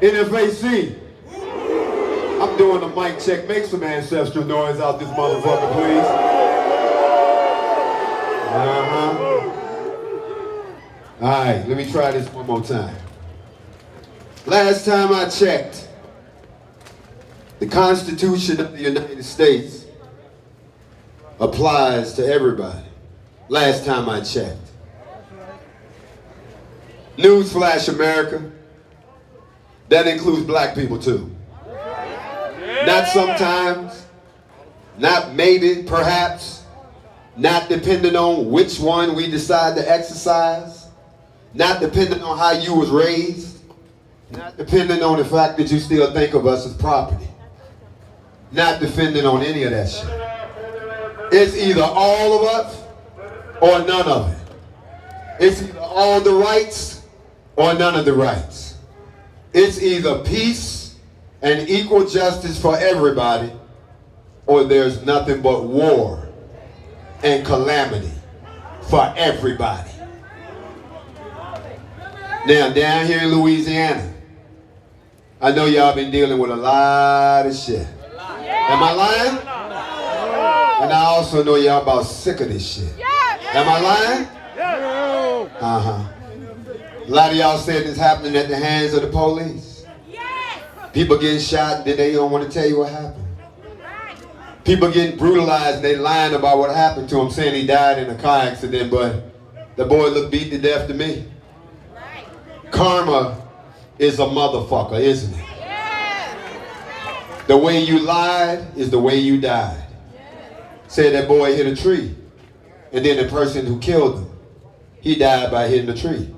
NFAC. I'm doing a mic check. Make some ancestral noise out this motherfucker, please. All right, let me try this one more time. Last time I checked, the Constitution of the United States applies to everybody. Last time I checked. Newsflash, America. That includes black people too. Not sometimes, not maybe, perhaps, not depending on which one we decide to exercise, not depending on how you was raised, not depending on the fact that you still think of us as property, not depending on any of that shit. It's either all of us or none of it. It's either all the rights or none of the rights. It's either peace and equal justice for everybody, or there's nothing but war and calamity for everybody. Now, down here in Louisiana, I know y'all been dealing with a lot of shit. Am I lying? And I also know y'all about sick of this shit. Am I lying? Uh-huh. A lot of y'all said it's happening at the hands of the police. People getting shot and then they don't want to tell you what happened. People getting brutalized and they lying about what happened to him, saying he died in a car accident, but the boy looked beat to death to me. Karma is a motherfucker, isn't it? The way you lied is the way you died. Said that boy hit a tree, and then the person who killed him, he died by hitting the tree.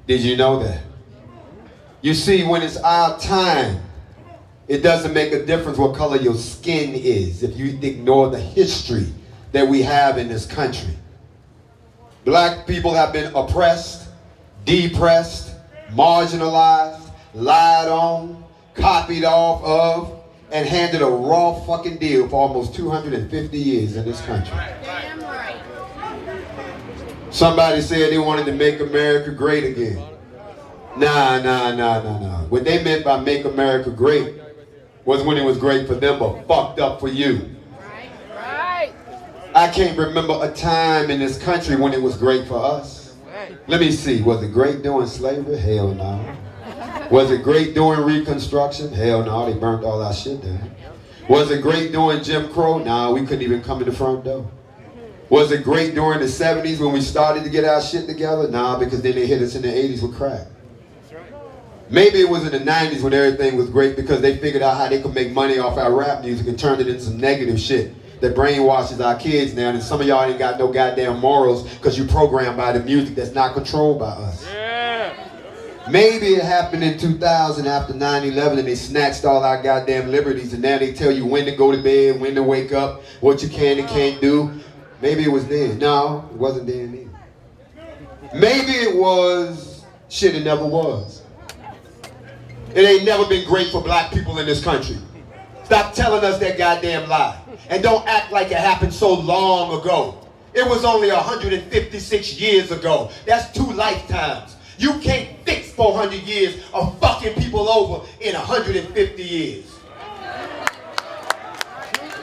Did you know that? You see, when it's our time, it doesn't make a difference what color your skin is if you ignore the history that we have in this country. Black people have been oppressed, depressed, marginalized, lied on, copied off of, and handed a raw fucking deal for almost 250 years in this country. Damn right. Somebody said they wanted to make America great again. Nah. What they meant by make America great was when it was great for them but fucked up for you. Right. I can't remember a time in this country when it was great for us. Let me see, was it great during slavery? Hell no. Was it great during Reconstruction? Hell no, they burnt all our shit down. Was it great during Jim Crow? Nah, we couldn't even come in the front door. Was it great during the 70s when we started to get our shit together? Nah, because then they hit us in the 80s with crack. Maybe it was in the 90s when everything was great because they figured out how they could make money off our rap music and turned it into some negative shit that brainwashes our kids now. And some of y'all ain't got no goddamn morals because you programmed by the music that's not controlled by us. Yeah. Maybe it happened in 2000 after 9/11 and they snatched all our goddamn liberties and now they tell you when to go to bed, when to wake up, what you can and can't do. Maybe it was then. No, it wasn't then either. Maybe it was shit it never was. It ain't never been great for black people in this country. Stop telling us that goddamn lie. And don't act like it happened so long ago. It was only 156 years ago. That's 2 lifetimes. You can't fix 400 years of fucking people over in 150 years.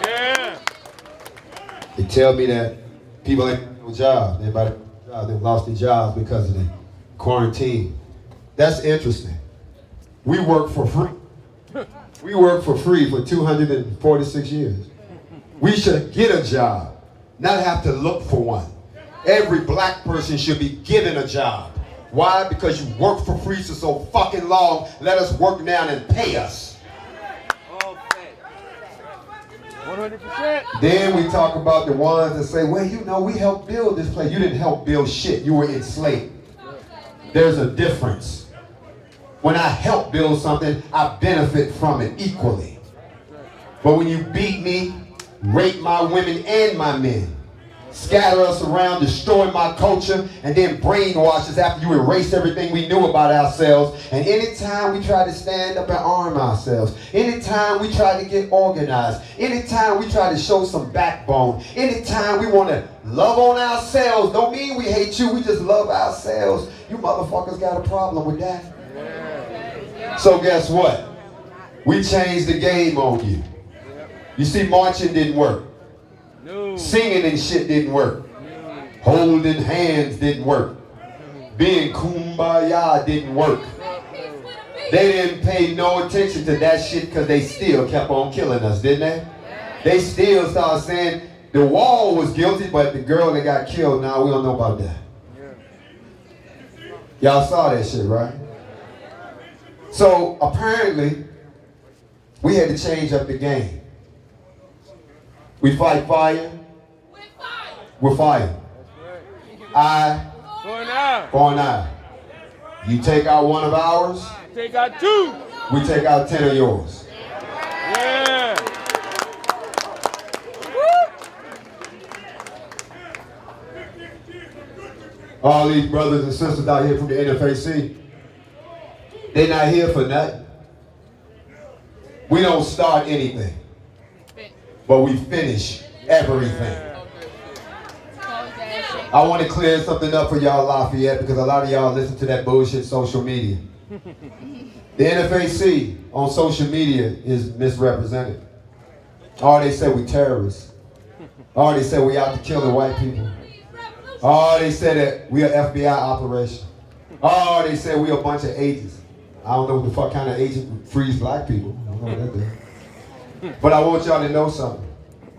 Yeah. They tell me that people ain't no job. Everybody they've lost their jobs because of the quarantine. That's interesting. We work for free. We work for free for 246 years. We should get a job, not have to look for one. Every black person should be given a job. Why? Because you work for free for so fucking long. Let us work now and pay us. 100%. Then we talk about the ones that say, well, you know, we helped build this place. You didn't help build shit. You were enslaved. There's a difference. When I help build something, I benefit from it equally. But when you beat me, rape my women and my men, scatter us around, destroy my culture, and then brainwash us after you erase everything we knew about ourselves. And anytime we try to stand up and arm ourselves, anytime we try to get organized, anytime we try to show some backbone, anytime we want to love on ourselves, don't mean we hate you, we just love ourselves. You motherfuckers got a problem with that. So guess what? We changed the game on you. You see, marching didn't work. No. Singing and shit didn't work. Holding hands didn't work. Being kumbaya didn't work. They didn't pay no attention to that shit because they still kept on killing us, didn't they? They still started saying the wall was guilty, but the girl that got killed, now we don't know about that. Y'all saw that shit, right? So apparently, we had to change up the game. We fight fire. With fire. Eye for an eye. You take out one of ours. Take out 2. We take out 10 of yours. Yeah. All these brothers and sisters out here from the NFAC, they're not here for nothing. We don't start anything, but we finish everything. I want to clear something up for y'all Lafayette because a lot of y'all listen to that bullshit social media. The NFAC on social media is misrepresented. All they say we terrorists. All they say we out to kill the white people. Oh, they said that we are FBI operation. Oh, they said we a bunch of agents. I don't know what the fuck kind of agent frees black people. I don't know what that does. But I want y'all to know something.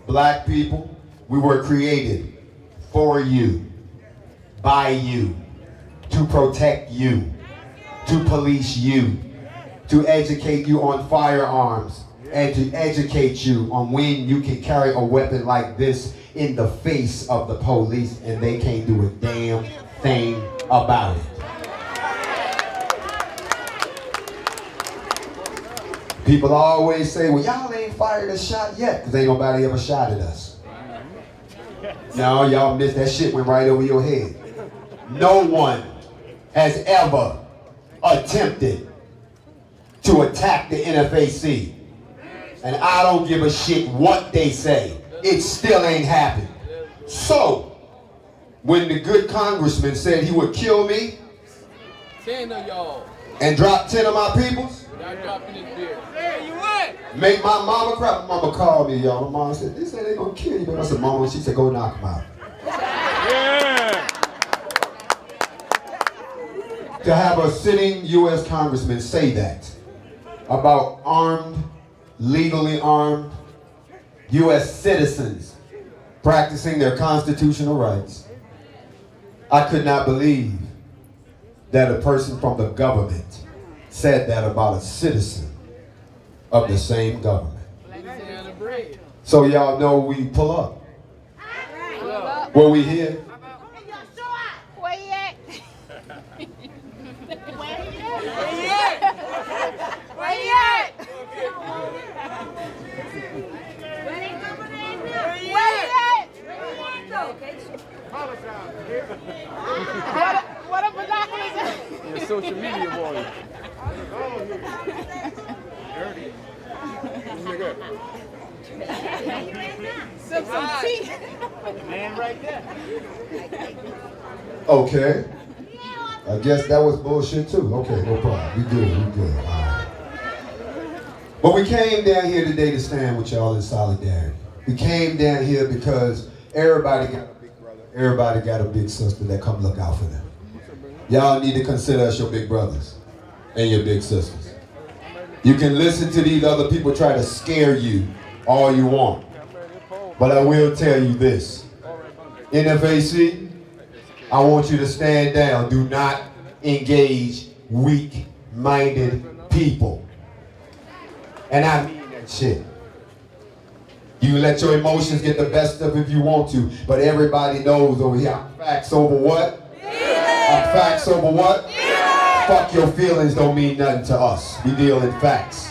Black people, we were created for you, by you, to protect you, to police you, to educate you on firearms, and to educate you on when you can carry a weapon like this in the face of the police and they can't do a damn thing about it. People always say, well, y'all ain't fired a shot yet because ain't nobody ever shot at us. No, y'all missed that shit, went right over your head. No one has ever attempted to attack the NFAC. And I don't give a shit what they say. It still ain't happened. So, when the good congressman said he would kill me 10 of y'all. and drop 10 of my peoples, Y'all dropping this beer. Yeah, you what? make my mama cry. My mama called me, y'all. My mom said, they said they gonna kill you. But I said, Mama, she said, go knock them out. Yeah. To have a sitting U.S. congressman say that about armed, legally armed U.S. citizens practicing their constitutional rights, I could not believe that a person from the government said that about a citizen of the same government. Louisiana bread. So y'all know we pull up. Well, we here. Where you at? Where you at? What a binoculars? Your social media boy. Sip some tea. Man right there. Okay. I guess that was bullshit too. Okay, no problem. We good. All right. But we came down here today to stand with y'all in solidarity. We came down here because everybody got a big brother. Everybody got a big sister that come look out for them. Y'all need to consider us your big brothers and your big sisters. You can listen to these other people try to scare you all you want. But I will tell you this. NFAC, I want you to stand down. Do not engage weak-minded people. And I mean that shit. You let your emotions get the best of if you want to, but everybody knows over here, I'm facts over what? I'm facts over what? Fuck your feelings don't mean nothing to us. We deal in facts.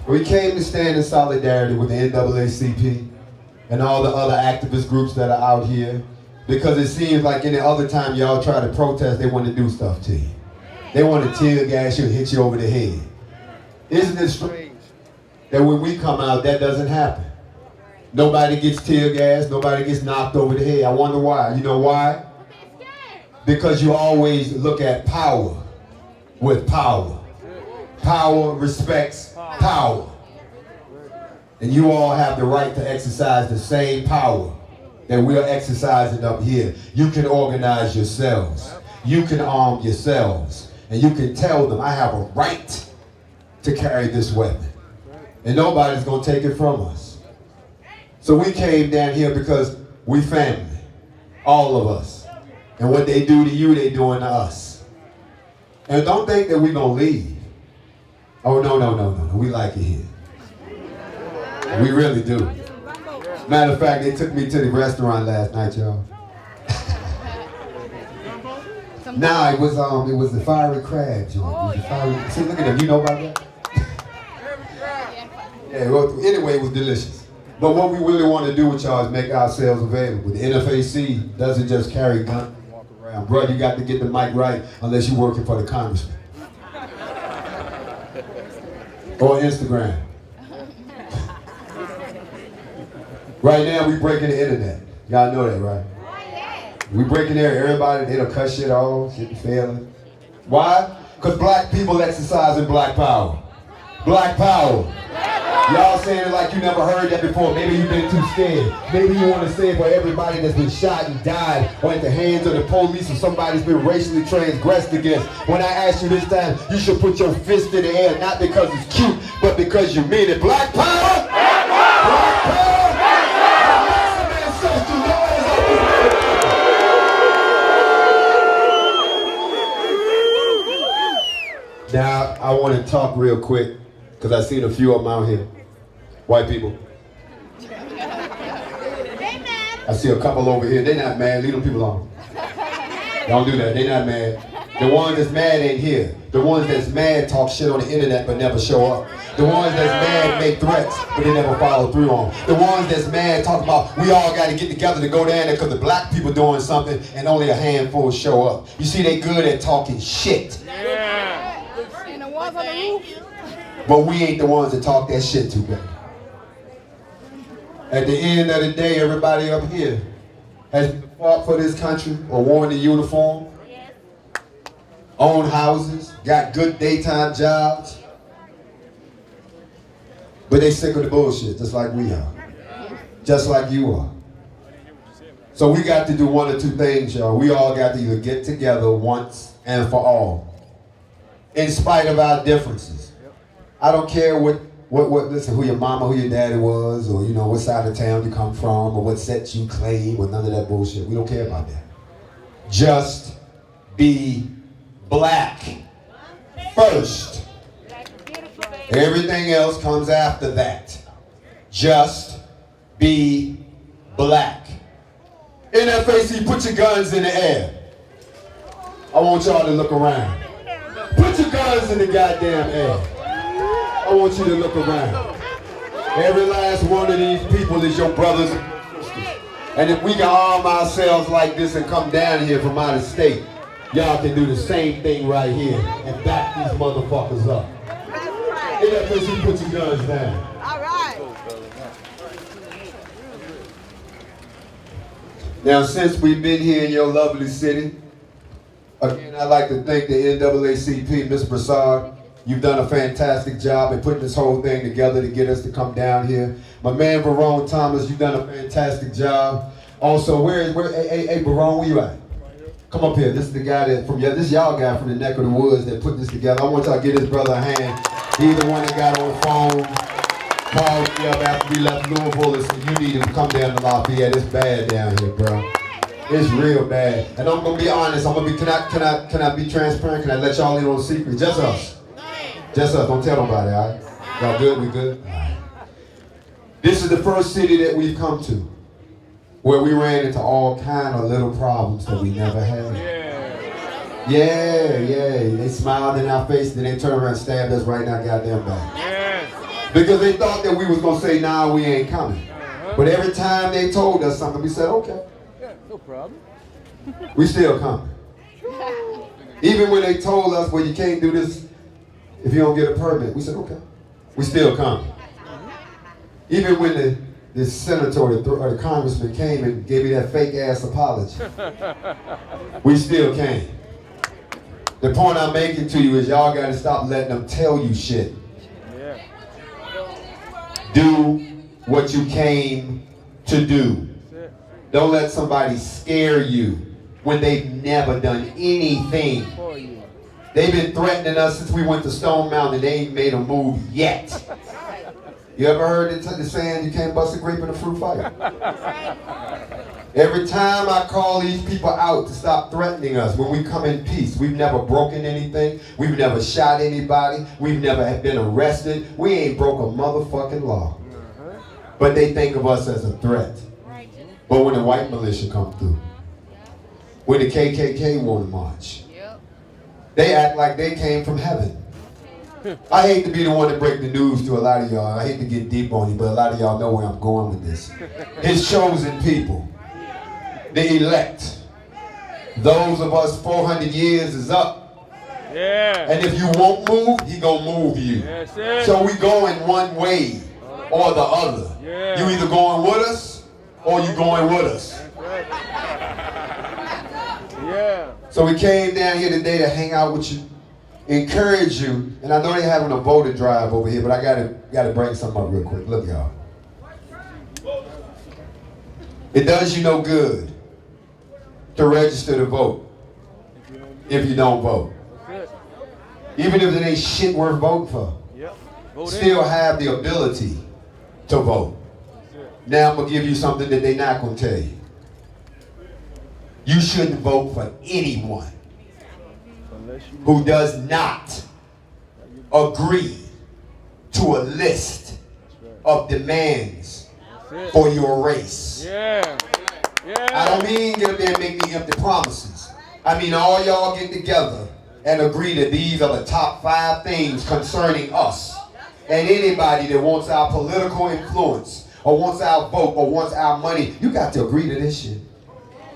We came to stand in solidarity with the NAACP and all the other activist groups that are out here because it seems like any other time y'all try to protest, they want to do stuff to you. They want to tear gas you and hit you over the head. Isn't it strange that when we come out, that doesn't happen? Nobody gets tear gas, nobody gets knocked over the head. I wonder why. You know why? Because you always look at power with power. Power respects power. And you all have the right to exercise the same power that we're exercising up here. You can organize yourselves. You can arm yourselves. And you can tell them, I have a right to carry this weapon. And nobody's going to take it from us. So we came down here because we family. All of us. And what they do to you, they doing to us. And don't think that we're going to leave. Oh, no. We like it here. We really do. Matter of fact, they took me to the restaurant last night, y'all. Nah, it was the fiery crab joint. See, look at them. You know about that? Yeah. Well, anyway, it was delicious. But what we really want to do with y'all is make ourselves available. The NFAC doesn't just carry guns and walk around. Bro, you got to get the mic right unless you're working for the congressman. Or Instagram. Right now, we breaking the internet. Y'all know that, right? We breaking there, everybody, it'll cut shit off, shit failing. Why? Because black people exercising black power. Black power. Y'all saying it like you never heard that before. Maybe you've been too scared. Maybe you want to say it for everybody that's been shot and died or at the hands of the police or somebody's been racially transgressed against. When I ask you this time, you should put your fist in the air, not because it's cute, but because you mean it. Black power! Black power! Black power! Now, I want to talk real quick, because I've seen a few of them out here. White people. I see a couple over here. They're not mad. Leave them people alone. Don't do that. They're not mad. The ones that's mad ain't here. The ones that's mad talk shit on the internet but never show up. The ones that's mad make threats but they never follow through on. The ones that's mad talk about we all got to get together to go down there because the black people doing something and only a handful show up. You see, they good at talking shit. And the ones on the roof. But we ain't the ones that talk that shit too bad. At the end of the day, everybody up here has fought for this country or worn the uniform, own houses, got good daytime jobs, but they sick of the bullshit just like we are, just like you are. So we got to do one or two things, y'all. We all got to either get together once and for all, in spite of our differences. I don't care listen, who your mama, who your daddy was, or what side of town you come from, or what set you claim, or none of that bullshit. We don't care about that. Just be black first. Everything else comes after that. Just be black. NFAC, put your guns in the air. I want y'all to look around. Put your guns in the goddamn air. I want you to look around. Every last one of these people is your brothers and sisters. And if we can arm ourselves like this and come down here from out of state, y'all can do the same thing right here and back these motherfuckers up. NFAC, put your guns down. All right. Now, since we've been here in your lovely city, again, I'd like to thank the NAACP, Ms. Broussard. You've done a fantastic job in putting this whole thing together to get us to come down here. My man, Barone Thomas, you've done a fantastic job. Also, hey, Barone, where you at? Come up here. This is the guy this y'all guy from the neck of the woods that put this together. I want y'all to give this brother a hand. He's the one that got on the phone, called me up after we left Louisville and said, you need to come down to Lafayette. It's bad down here, bro. It's real bad. And I'm gonna be honest. Can I be transparent? Can I let y'all in on a secret? Just us. Just us, don't tell nobody, all right? Y'all good, we good? All right. This is the first city that we've come to where we ran into all kind of little problems that we never had. Yeah. They smiled in our face, then they turned around and stabbed us right in our goddamn back. Because they thought that we was gonna say, nah, we ain't coming. But every time they told us something, we said, okay. Yeah, no problem. We still coming. Even when they told us, well, you can't do this if you don't get a permit, we said, okay. We still come. Even when the senator or the congressman came and gave me that fake ass apology, we still came. The point I'm making to you is y'all got to stop letting them tell you shit. Yeah. Do what you came to do. That's it. Don't let somebody scare you when they've never done anything. For you. They've been threatening us since we went to Stone Mountain. They ain't made a move yet. You ever heard the saying, you can't bust a grape in a fruit fight? Every time I call these people out to stop threatening us when we come in peace, we've never broken anything, we've never shot anybody, we've never been arrested, we ain't broke a motherfucking law. But they think of us as a threat. But when the white militia come through, when the KKK want to march, they act like they came from heaven. I hate to be the one to break the news to a lot of y'all. I hate to get deep on you, but a lot of y'all know where I'm going with this. His chosen people, the elect, those of us 400 years is up. Yeah. And if you won't move, he gonna move you. That's it. So we going one way or the other. Yeah. You either going with us or you going with us. Right. Yeah. So we came down here today to hang out with you, encourage you, and I know they're having a voter drive over here, but I gotta bring something up real quick. Look, y'all. It does you no good to register to vote if you don't vote. That's it. Even if it ain't shit worth voting for. Yep. Vote Still in. have the ability to vote. That's it. Now I'm gonna give you something that they're not gonna tell you. You shouldn't vote for anyone Unless you who does not agree to a list of demands That's it. for your race. Yeah. Yeah. I don't mean get up there and make me empty promises. I mean all y'all get together and agree that these are the top 5 things concerning us. And anybody that wants our political influence or wants our vote or wants our money, you got to agree to this shit.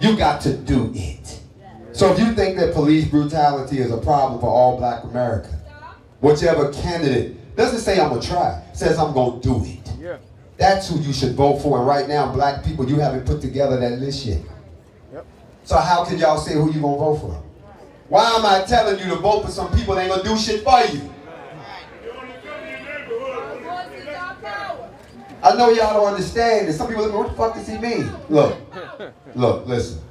You got to do it. So if you think that police brutality is a problem for all black America, whichever candidate doesn't say I'm gonna try, says I'm gonna do it. Yeah. That's who you should vote for. And right now, black people, you haven't put together that list yet. Yep. So how can y'all say who you gonna vote for? Why am I telling you to vote for some people that ain't gonna do shit for you? I know y'all don't understand this. Some people look, what the fuck does he mean? Look, listen.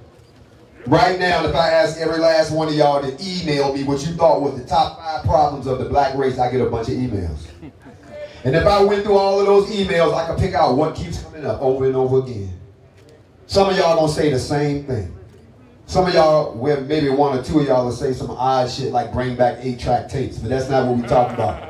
Right now, if I ask every last one of y'all to email me what you thought was the top 5 problems of the black race, I get a bunch of emails. And if I went through all of those emails, I could pick out what keeps coming up over and over again. Some of y'all gonna say the same thing. Some of y'all, well, maybe 1 or 2 of y'all will say some odd shit like bring back 8-track tapes, but that's not what we talk about.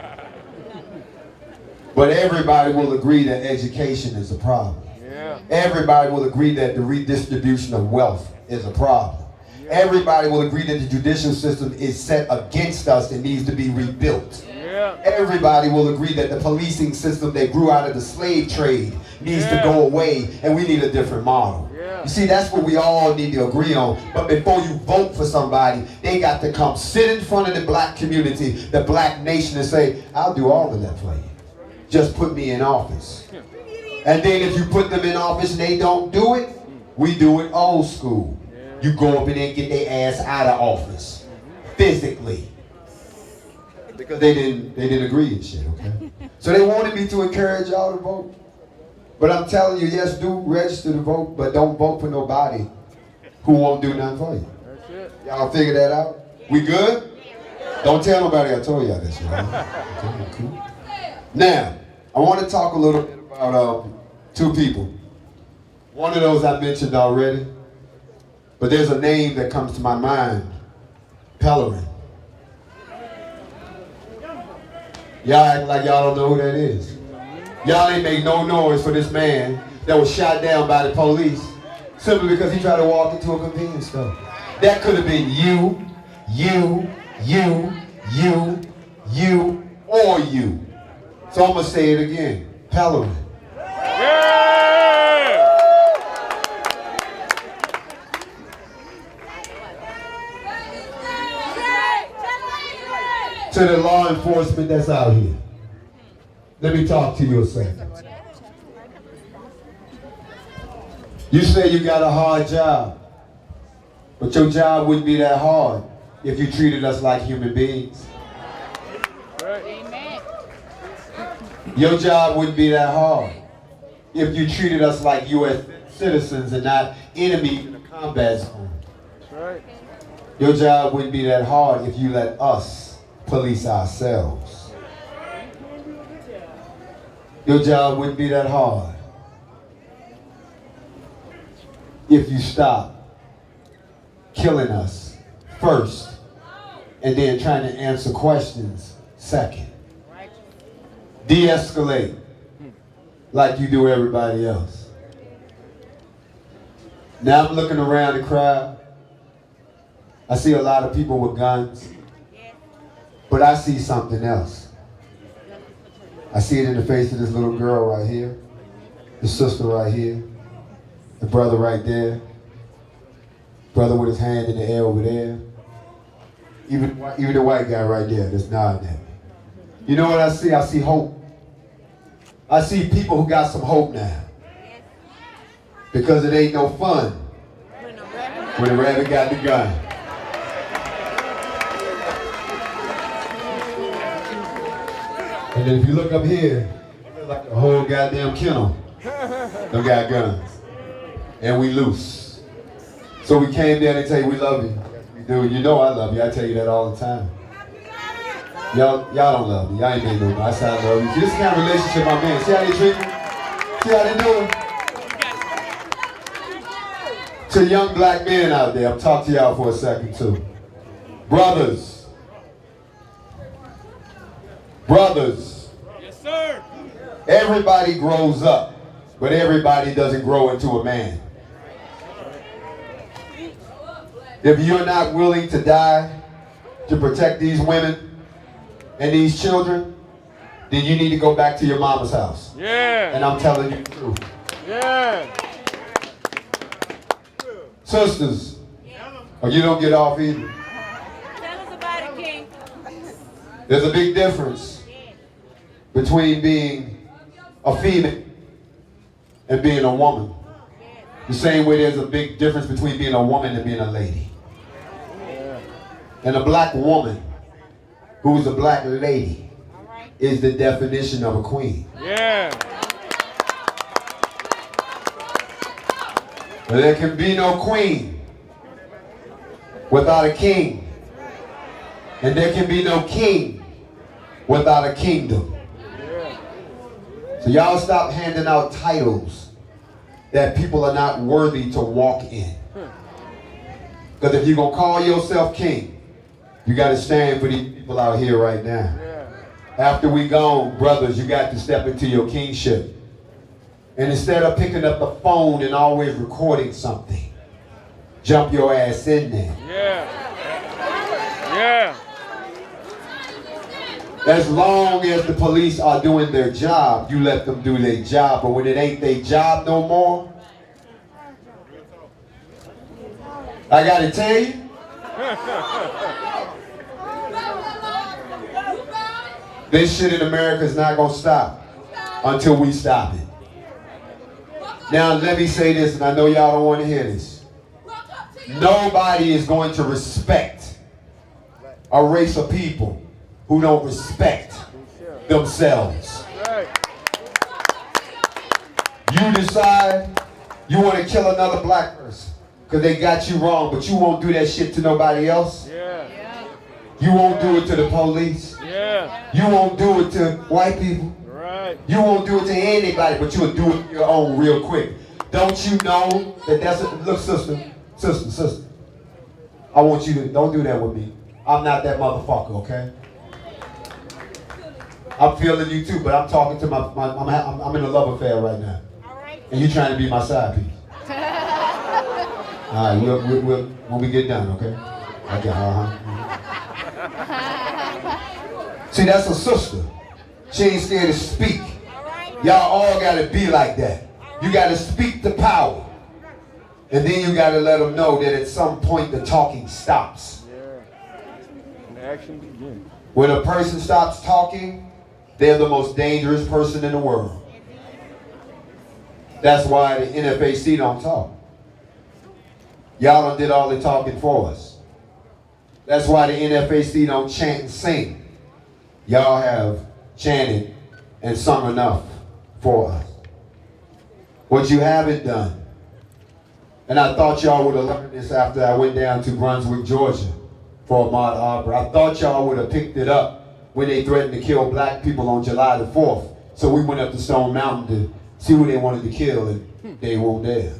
But everybody will agree that education is a problem. Yeah. Everybody will agree that the redistribution of wealth is a problem. Everybody will agree that the judicial system is set against us and needs to be rebuilt. Yeah. Everybody will agree that the policing system that grew out of the slave trade needs to go away and we need a different model. Yeah. You see, that's what we all need to agree on. But before you vote for somebody, they got to come sit in front of the black community, the black nation, and say, I'll do all of that for you. Just put me in office. And then if you put them in office and they don't do it, we do it old school. You go up in there and get their ass out of office. Physically. Because they didn't agree and shit, okay? So they wanted me to encourage y'all to vote. But I'm telling you, yes, do register to vote, but don't vote for nobody who won't do nothing for you. That's it. Y'all figure that out? We good? Don't tell nobody I told y'all this, right? Okay, cool. Now, I want to talk a little bit about 2 people. One of those I mentioned already, but there's a name that comes to my mind, Pellerin. Y'all act like y'all don't know who that is. Y'all ain't make no noise for this man that was shot down by the police simply because he tried to walk into a convenience store. That could have been you, or you. So I'm going to say it again. Pellerin. Yeah. To the law enforcement that's out here, let me talk to you a second. You say you got a hard job, but your job wouldn't be that hard if you treated us like human beings. Amen. Your job wouldn't be that hard if you treated us like U.S. citizens and not enemies in a combat zone. That's right. Your job wouldn't be that hard if you let us police ourselves. Your job wouldn't be that hard if you stop killing us first and then trying to answer questions second. De-escalate like you do everybody else. Now I'm looking around the crowd. I see a lot of people with guns, but I see something else. I see it in the face of this little girl right here, the sister right here, the brother right there, brother with his hand in the air over there, even the white guy right there that's nodding at me. You know what I see? I see hope. I see people who got some hope now. Because it ain't no fun when the rabbit got the gun. And then if you look up here, it's like the whole goddamn kennel. They got guns. And we loose. So we came there to tell you we love you. We do. You know I love you. I tell you that all the time. Y'all don't love me. Y'all ain't made no money. I said I love you. See, this kind of relationship I'm in. See how they treat me? See how they doing? To young black men out there, I'm talking to y'all for a second too. Brothers. Brothers. Yes, sir. Everybody grows up, but everybody doesn't grow into a man. If you're not willing to die to protect these women and these children, then you need to go back to your mama's house. Yeah. And I'm telling you the truth. Yeah. Sisters, or you don't get off either. Tell us about it, King. There's a big difference between being a female and being a woman. The same way there's a big difference between being a woman and being a lady. And a black woman who's a black lady is the definition of a queen. Yeah. But there can be no queen without a king. And there can be no king without a kingdom. So y'all stop handing out titles that people are not worthy to walk in. Because if you're going to call yourself king, you got to stand for these people out here right now. After we gone, brothers, you got to step into your kingship. And instead of picking up the phone and always recording something, jump your ass in there. Yeah. Yeah. As long as the police are doing their job, you let them do their job. But when it ain't their job no more, I got to tell you, this shit in America is not going to stop until we stop it. Now, let me say this, and I know y'all don't want to hear this. Nobody is going to respect a race of people who don't respect themselves. You decide you want to kill another black person because they got you wrong, but you won't do that shit to nobody else. You won't do it to the police. You won't do it to white people. You won't do it to anybody, but you'll do it your own real quick. Don't you know that that's a, look, sister. I want you to, don't do that with me. I'm not that motherfucker, okay? I'm feeling you too, but I'm talking to I'm in a love affair right now. And you're trying to be my side piece. All right, we'll when we get done, okay? Okay, See, that's a sister. She ain't scared to speak. Y'all all gotta be like that. You gotta speak the power. And then you gotta let them know that at some point the talking stops. And the action begins. When a person stops talking, they're the most dangerous person in the world. That's why the NFAC don't talk. Y'all done did all the talking for us. That's why the NFAC don't chant and sing. Y'all have chanted and sung enough for us. What you haven't done, and I thought y'all would have learned this after I went down to Brunswick, Georgia for Ahmaud Arbery. I thought y'all would have picked it up when they threatened to kill black people on July the 4th. So we went up to Stone Mountain to see who they wanted to kill, and they weren't there.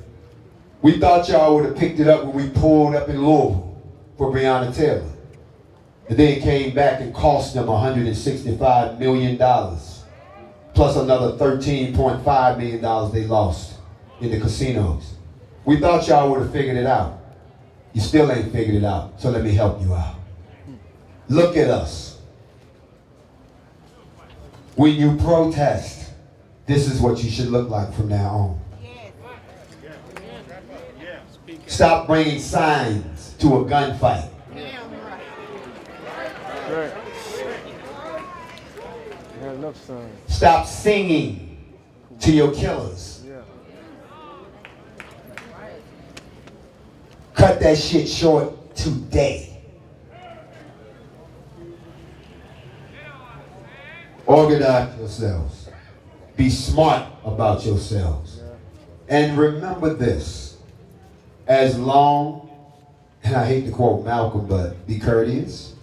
We thought y'all would have picked it up when we pulled up in Louisville for Breonna Taylor. And then came back and cost them $165 million, plus another $13.5 million they lost in the casinos. We thought y'all would have figured it out. You still ain't figured it out, so let me help you out. Look at us. When you protest, this is what you should look like from now on. Stop bringing signs to a gunfight. Right. Yeah, enough signs. Stop singing to your killers. Yeah. Cut that shit short today. Organize yourselves. Be smart about yourselves. And remember this. As long, and I hate to quote Malcolm, but be courteous.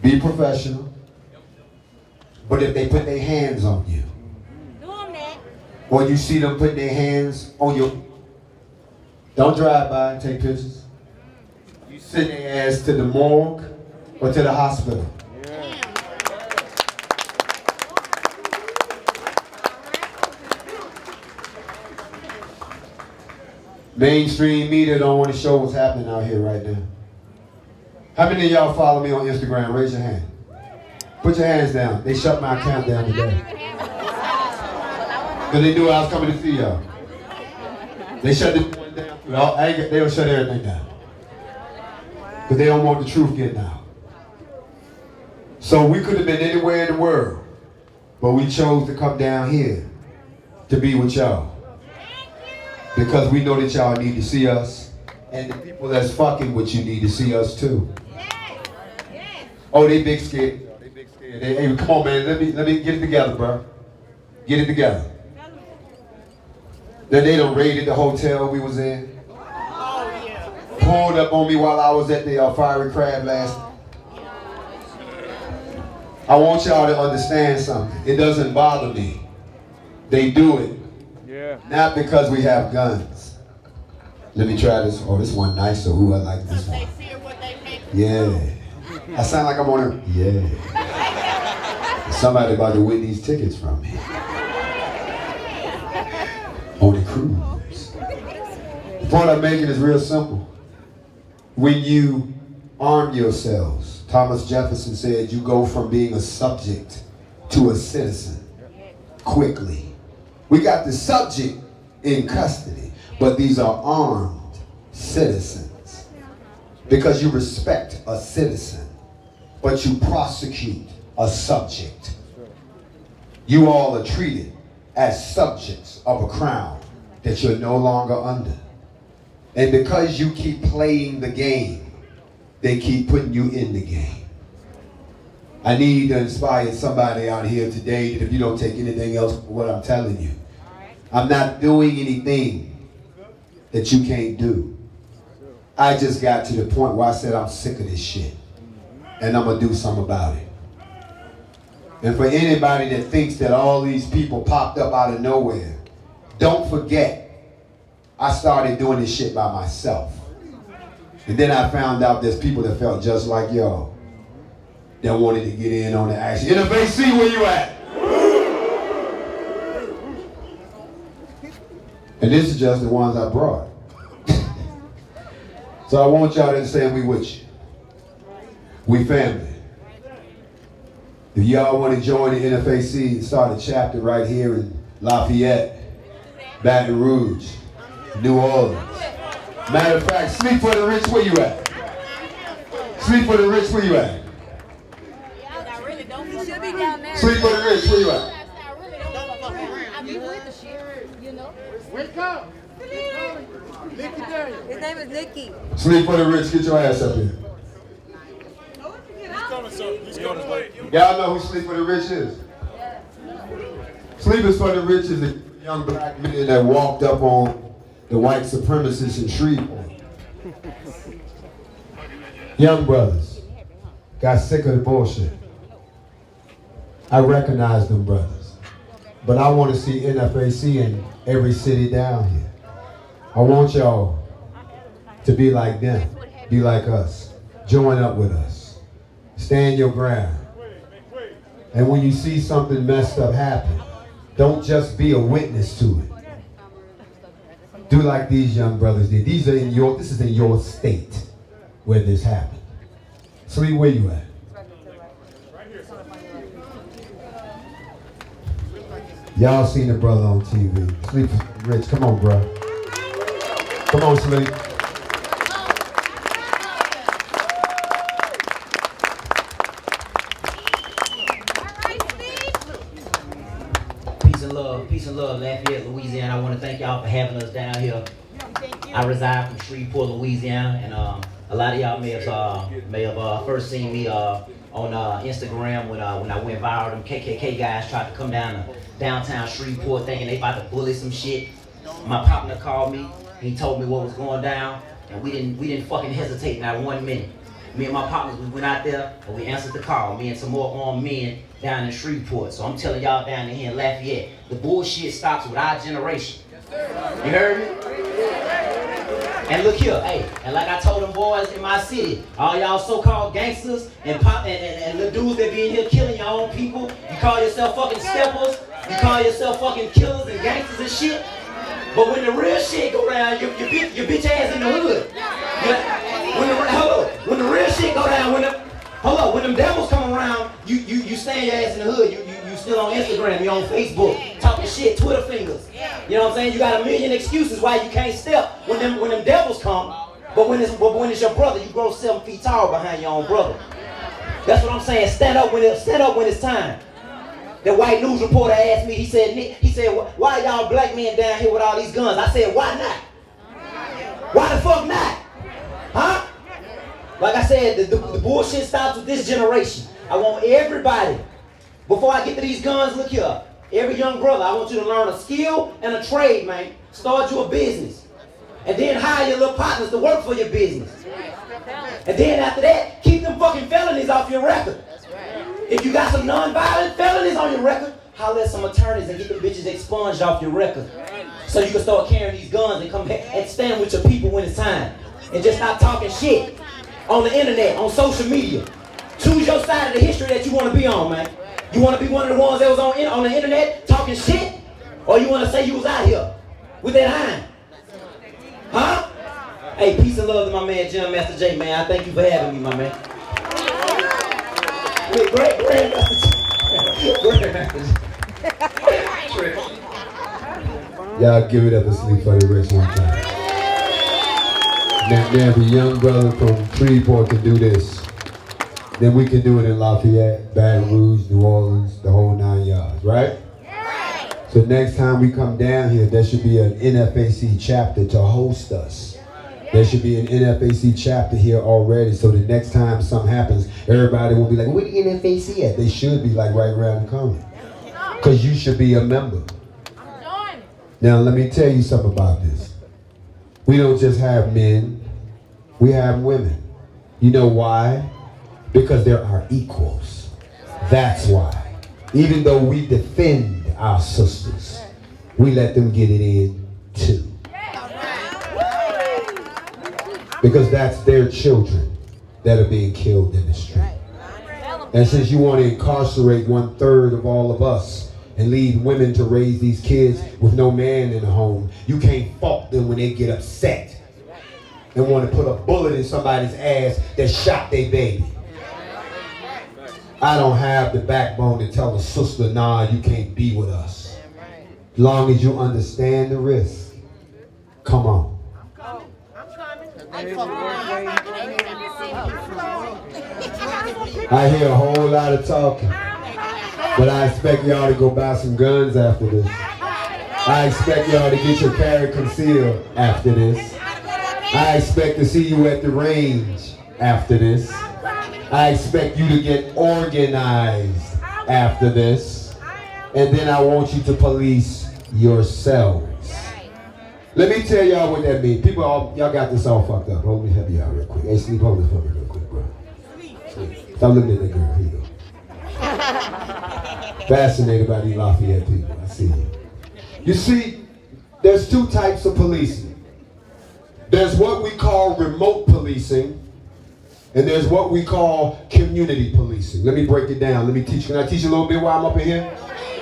Be professional. But if they put their hands on you, or you see them putting their hands on you, don't drive by and take pictures. You send their ass to the morgue or to the hospital. Yeah. Mainstream media don't want to show what's happening out here right now. How many of y'all follow me on Instagram? Raise your hand. Put your hands down. They shut my account down today. Because they knew I was coming to see y'all. They shut this one down. They'll shut everything down. Because they don't want the truth getting out. So we could have been anywhere in the world, but we chose to come down here to be with y'all. Because we know that y'all need to see us, and the people that's fucking with you need to see us too. Oh, they big scared. They big scared. Hey, come on, man. Let me get it together, bro. Get it together. Then they done raided the hotel we was in. Pulled up on me while I was at the Fiery Crab last night. I want y'all to understand something. It doesn't bother me. They do it. Yeah. Not because we have guns. Let me try this. Oh, this one nicer. Ooh, I like this one. Yeah. I sound like I'm on a, yeah. Somebody about to win these tickets from me. On the cruise. The point I'm making is real simple. When you arm yourselves, Thomas Jefferson said you go from being a subject to a citizen quickly. We got the subject in custody, but these are armed citizens. Because you respect a citizen, but you prosecute a subject. You all are treated as subjects of a crown that you're no longer under. And because you keep playing the game, they keep putting you in the game. I need to inspire somebody out here today that if you don't take anything else from what I'm telling you, I'm not doing anything that you can't do. I just got to the point where I said I'm sick of this shit. And I'm going to do something about it. And for anybody that thinks that all these people popped up out of nowhere, don't forget, I started doing this shit by myself. And then I found out there's people that felt just like y'all that wanted to get in on the action. NFAC, where you at? And this is just the ones I brought. So I want y'all to understand we with you. We family. If y'all want to join the NFAC and start a chapter right here in Lafayette, Baton Rouge, New Orleans. Matter of fact, Sleep for the Rich, where you at? Sleep for the Rich, where you at? Sleep for the Rich, where you at? I be with the shit, you know. Wake up! His name is Nicky. Sleep for the rich, get your ass up here. Y'all know who Sleep for the Rich is? Sleep is for the Rich is a young black man that walked up on the white supremacists in Shreveport. Young brothers got sick of the bullshit. I recognize them brothers, but I want to see NFAC in every city down here. I want y'all to be like them, be like us, join up with us, stand your ground. And when you see something messed up happen, don't just be a witness to it. Do like these young brothers did. This is in your state where this happened. Sleep, where you at? Y'all seen the brother on TV. Sleep, Rich, come on, bro. Come on, Sleep. Peace and love, Lafayette, Louisiana. I want to thank y'all for having us down here. I reside from Shreveport, Louisiana, and a lot of y'all may have first seen me on Instagram when I went viral. Them KKK guys tried to come down to downtown Shreveport thinking they about to bully some shit. My partner called me. He told me what was going down, and we didn't fucking hesitate not 1 minute. Me and my partners, we went out there and we answered the call. Me and some more armed men down in Shreveport. So I'm telling y'all down here in Lafayette, the bullshit stops with our generation. You heard me? And look here, hey, and like I told them boys in my city, all y'all so-called gangsters and the dudes that be in here killing your own people, you call yourself fucking steppers, you call yourself fucking killers and gangsters and shit. But when the real shit go down, you bitch ass in the hood. When the real shit go down, when them devils come around, you stand your ass in the hood. You still on Instagram, you on Facebook, talking shit, Twitter fingers. You know what I'm saying? You got a million excuses why you can't step when them devils come. But when it's your brother, you grow 7 feet tall behind your own brother. That's what I'm saying. Stand up when it's time. The white news reporter asked me, he said, why y'all black men down here with all these guns? I said, why not? Why the fuck not? Huh? Like I said, the bullshit stops with this generation. I want everybody, before I get to these guns, look here. Every young brother, I want you to learn a skill and a trade, man. Start you a business. And then hire your little partners to work for your business. And then after that, keep them fucking felonies off your record. If you got some non-violent felonies on your record, holler at some attorneys and get them bitches expunged off your record. So you can start carrying these guns and come back and stand with your people when it's time. And just stop talking shit on the internet, on social media. Choose your side of the history that you want to be on, man. You want to be one of the ones that was on the internet talking shit? Or you want to say you was out here with that iron? Huh? Hey, peace and love to my man, Grandmaster Jay, man. I thank you for having me, my man. With great Grandmaster Jay. Y'all give it up and Sleep for the Rich one time. Now, if a young brother from Shreveport can do this, then we can do it in Lafayette, Baton Rouge, New Orleans, the whole 9 yards, right? So next time we come down here, there should be an NFAC chapter to host us. There should be an NFAC chapter here already, so the next time something happens, everybody will be like, where the NFAC at? They should be like right around the corner. Because you should be a member. Now let me tell you something about this. We don't just have men, we have women. You know why? Because there are equals. That's why. Even though we defend our sisters, we let them get it in too. Because that's their children that are being killed in the street. And since you want to incarcerate 1/3 of all of us and leave women to raise these kids with no man in the home, you can't fault them when they get upset and want to put a bullet in somebody's ass that shot their baby. I don't have the backbone to tell a sister, nah, you can't be with us. As long as you understand the risk. Come on. I hear a whole lot of talking, but I expect y'all to go buy some guns after this. I expect y'all to get your carry concealed after this. I expect to see you at the range after this. I expect you to get organized after this. And then I want you to police yourselves. Let me tell y'all what that means. People, y'all got this all fucked up. Hold me, help you out real quick. Hey, sleep, hold this for me real quick, bro. Sleep. Stop looking at that girl. Here you go. Fascinated by these Lafayette people. I see you. You see, there's two types of policing. There's what we call remote policing, and there's what we call community policing. Let me break it down. Let me teach you. Can I teach you a little bit while I'm up in here?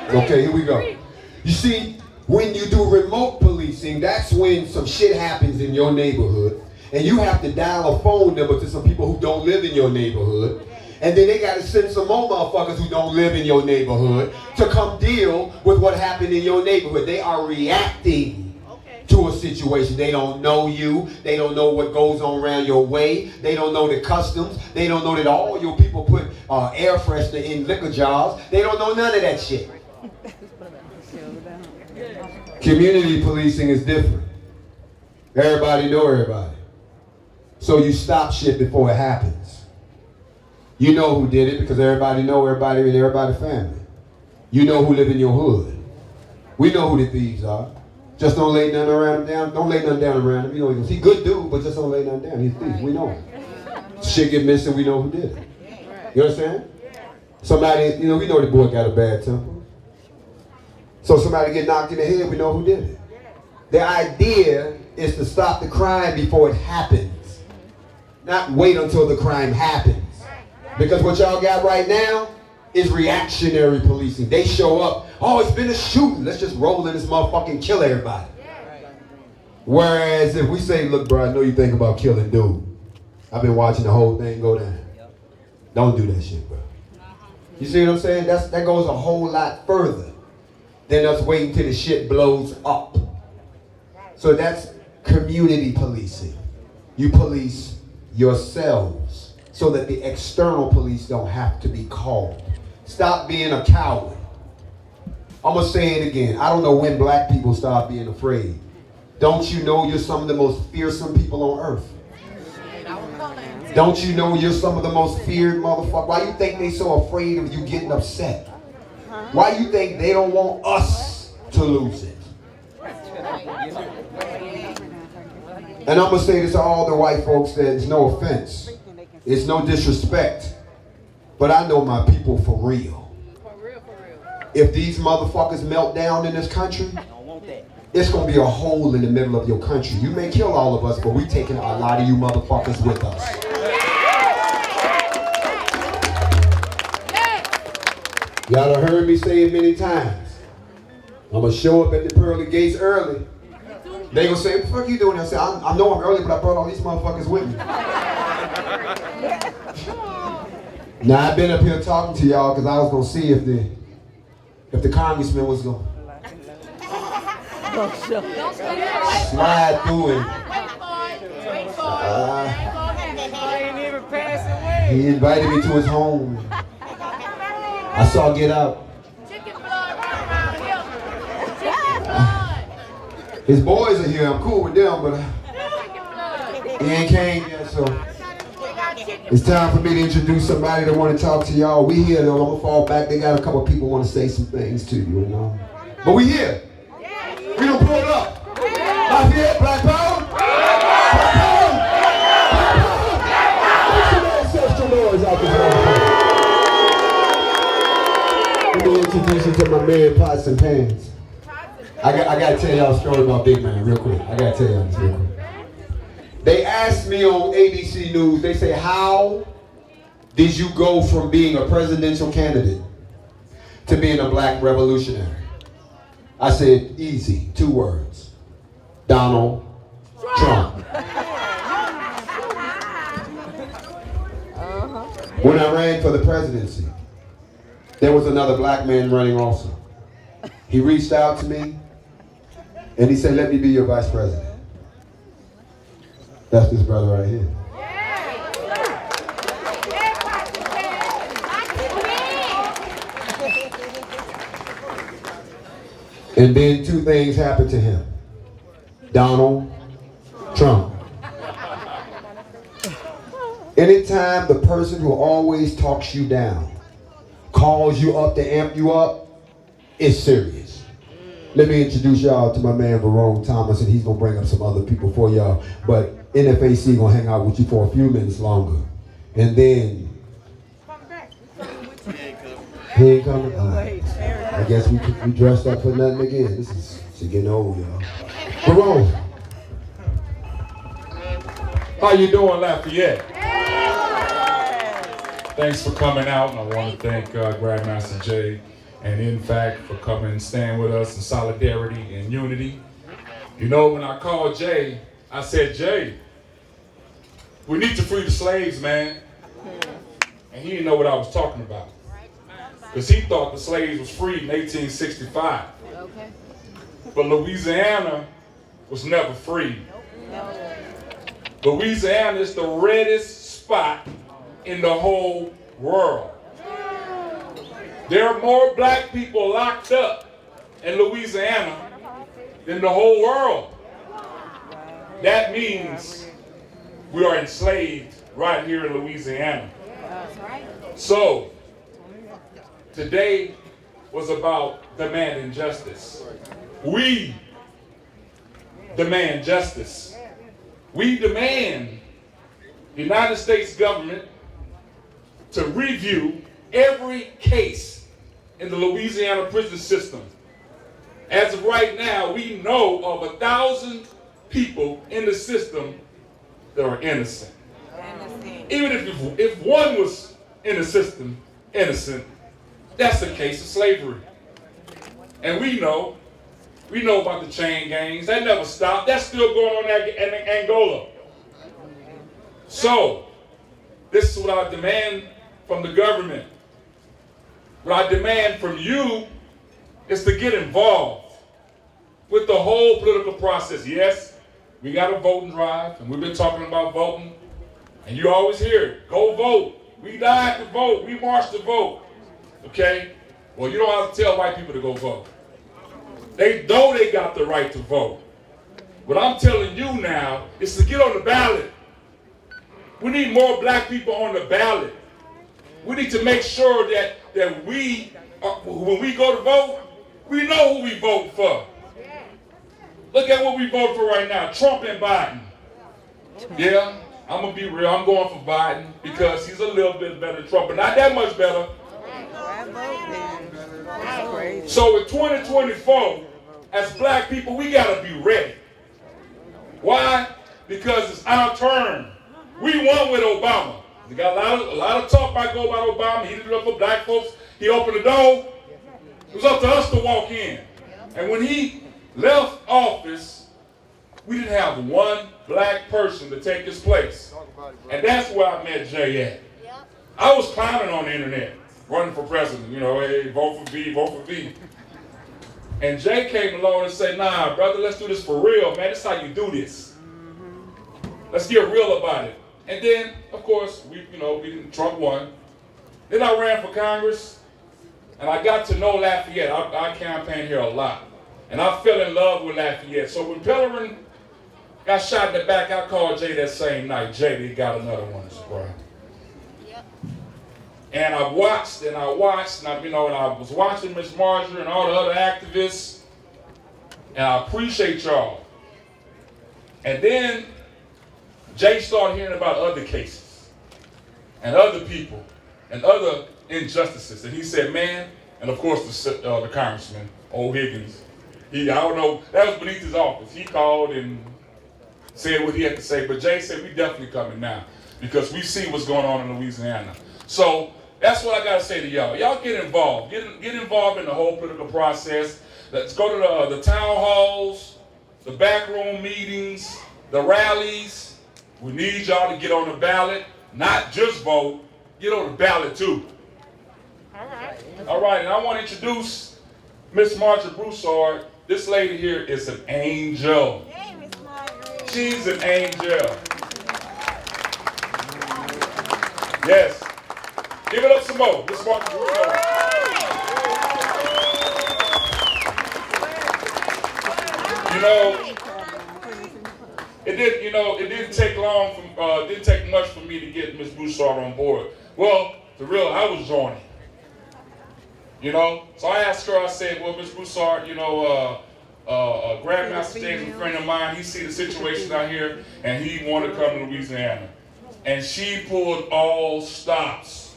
Okay, here we go. You see, when you do remote policing, that's when some shit happens in your neighborhood, and you have to dial a phone number to some people who don't live in your neighborhood, and then they got to send some more motherfuckers who don't live in your neighborhood to come deal with what happened in your neighborhood. They are reacting to a situation. They don't know you. They don't know what goes on around your way. They don't know the customs. They don't know that all your people put air freshener in liquor jars. They don't know none of that shit. Community policing is different. Everybody know everybody. So you stop shit before it happens. You know who did it because everybody know everybody in everybody's family. You know who live in your hood. We know who the thieves are. Just don't lay nothing around him down. Don't lay nothing down around him. You know he's a good dude, but just don't lay nothing down. He's a thief. We know him. Shit get missing. We know who did it. You understand? Somebody, you know, we know the boy got a bad temper. So somebody get knocked in the head. We know who did it. The idea is to stop the crime before it happens, not wait until the crime happens. Because what y'all got right now is reactionary policing. They show up. Oh, it's been a shooting. Let's just roll in this motherfucker and kill everybody. Whereas if we say, look, bro, I know you think about killing dude. I've been watching the whole thing go down. Don't do that shit, bro. You see what I'm saying? That goes a whole lot further than us waiting till the shit blows up. So that's community policing. You police yourselves so that the external police don't have to be called. Stop being a coward. I'm going to say it again. I don't know when black people start being afraid. Don't you know you're some of the most fearsome people on earth? Don't you know you're some of the most feared motherfuckers? Why you think they so afraid of you getting upset? Why you think they don't want us to lose it? And I'm going to say this to all the white folks that it's no offense. It's no disrespect. But I know my people for real. If these motherfuckers melt down in this country, it's going to be a hole in the middle of your country. You may kill all of us, but we taking a lot of you motherfuckers with us. Y'all done heard me say it many times. I'm going to show up at the pearly gates early. They going to say, what the fuck you doing? I say, I know I'm early, but I brought all these motherfuckers with me. Now, I've been up here talking to y'all because I was going to see if the congressman was going to slide through and he invited me to his home. I saw Get Out. His boys are here. I'm cool with them, but he ain't came yet, so it's time for me to introduce somebody that want to talk to y'all. We here, though. I'm gonna fall back. They got a couple of people want to say some things to you, you know. But we here. We don't pull it up. Lafayette, Black Power. Black Power. Make some ancestral noise out this motherfucker. Let me introduce you to my man, Pots and Pans. I got to tell y'all a story about Big Man real quick. I got to tell y'all this real quick. They asked me on ABC News, they say, how did you go from being a presidential candidate to being a black revolutionary? I said, easy, 2 words. Donald Trump. When I ran for the presidency, there was another black man running also. He reached out to me and he said, let me be your vice president. That's this brother right here. And then 2 things happened to him. Donald Trump. Anytime the person who always talks you down calls you up to amp you up, it's serious. Let me introduce y'all to my man Verone Thomas, and he's gonna bring up some other people for y'all. But NFAC gonna hang out with you for a few minutes longer, and then he ain't coming. I guess we dressed up for nothing again. This is getting old, y'all. Verone, how you doing, Lafayette? Thanks for coming out, and I want to thank Grandmaster Jay and NFAC for coming and staying with us in solidarity and unity. You know, when I called Jay, I said, Jay, we need to free the slaves, man. And he didn't know what I was talking about. Because he thought the slaves was freed in 1865. Okay. But Louisiana was never free. Louisiana is the reddest spot in the whole world. There are more black people locked up in Louisiana than the whole world. That means we are enslaved right here in Louisiana. So, today was about demanding justice. We demand justice. We demand the United States government to review every case in the Louisiana prison system. As of right now, we know of 1,000 people in the system that are innocent. Even if one was in the system innocent, that's a case of slavery. And we know about the chain gangs. That never stopped. That's still going on in Angola. So, this is what I demand from the government. What I demand from you is to get involved with the whole political process. Yes, we got a voting drive, and we've been talking about voting, and you always hear it, go vote. We died to vote. We marched to vote. Okay? Well, you don't have to tell white people to go vote. They know they got the right to vote. What I'm telling you now is to get on the ballot. We need more black people on the ballot. We need to make sure that we, when we go to vote, we know who we vote for. Look at what we vote for right now, Trump and Biden. Yeah, I'm going to be real. I'm going for Biden because he's a little bit better than Trump, but not that much better. So in 2024, as black people, we got to be ready. Why? Because it's our turn. We won with Obama. We got a lot of talk about Obama. He did it up for black folks. He opened the door. It was up to us to walk in. And when he left office, we didn't have one black person to take his place. And that's where I met Jay at. I was clowning on the internet, running for president. You know, hey, vote for V, vote for V. And Jay came along and said, nah, brother, let's do this for real, man. This is how you do this. Let's get real about it. And then, of course, Trump won. Then I ran for Congress, and I got to know Lafayette. I campaigned here a lot. And I fell in love with Lafayette. So when Pellerin got shot in the back, I called Jay that same night. Jay, they got another one, bro. And I watched, and I was watching Miss Marjorie and all the other activists, and I appreciate y'all. And then Jay started hearing about other cases, and other people, and other injustices. And he said, man, and of course the congressman, old Higgins, I don't know, that was beneath his office. He called and said what he had to say, but Jay said, we definitely coming now, because we see what's going on in Louisiana. So that's what I got to say to y'all. Y'all get involved. Get involved in the whole political process. Let's go to the town halls, the backroom meetings, the rallies. We need y'all to get on the ballot, not just vote, get on the ballot too. All right, and I want to introduce Miss Marjorie Broussard. This lady here is an angel. Hey, Miss Marjorie. She's an angel. Yes. Give it up some more. Miss Marjorie Broussard. It didn't take long didn't take much for me to get Ms. Broussard on board. Well, for real, I was joining. You know, so I asked her, I said, well, Ms. Broussard, you know, Grandmaster Jay is a friend of mine. He see the situation out here, and he wanted to come to Louisiana. And she pulled all stops.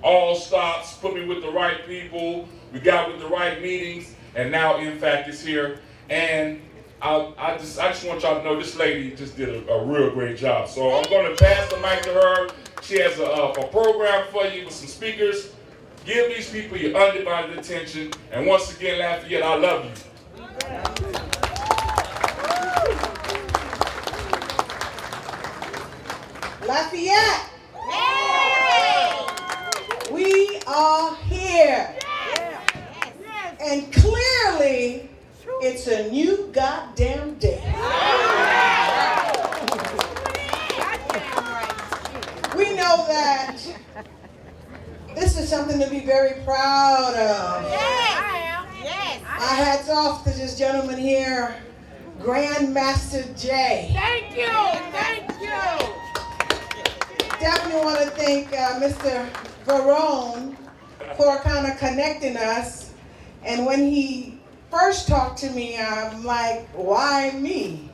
All stops, put me with the right people. We got with the right meetings, and now NFAC is here. And I just want y'all to know this lady just did a real great job. So I'm going to pass the mic to her. She has a program for you with some speakers. Give these people your undivided attention. And once again, Lafayette, I love you. Lafayette! We are here. And clearly, it's a new goddamn day. We know that this is something to be very proud of. My hat's off to this gentleman here, Grandmaster Jay. Thank you. Thank you. Definitely want to thank Mr. Verone for kind of connecting us. And when he first talked to me, I'm like, why me?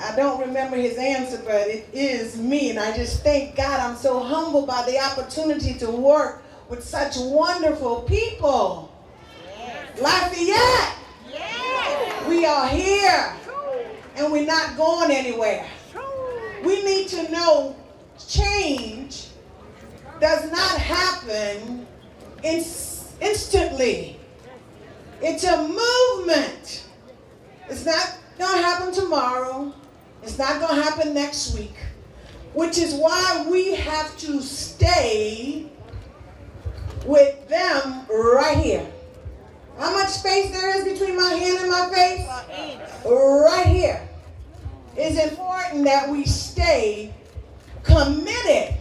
I don't remember his answer, but it is me. And I just thank God, I'm so humbled by the opportunity to work with such wonderful people. Lafayette, we are here and we're not going anywhere. We need to know change does not happen instantly. It's a movement. It's not going to happen tomorrow. It's not going to happen next week, which is why we have to stay with them right here. How much space there is between my hand and my face? Right here. It's important that we stay committed.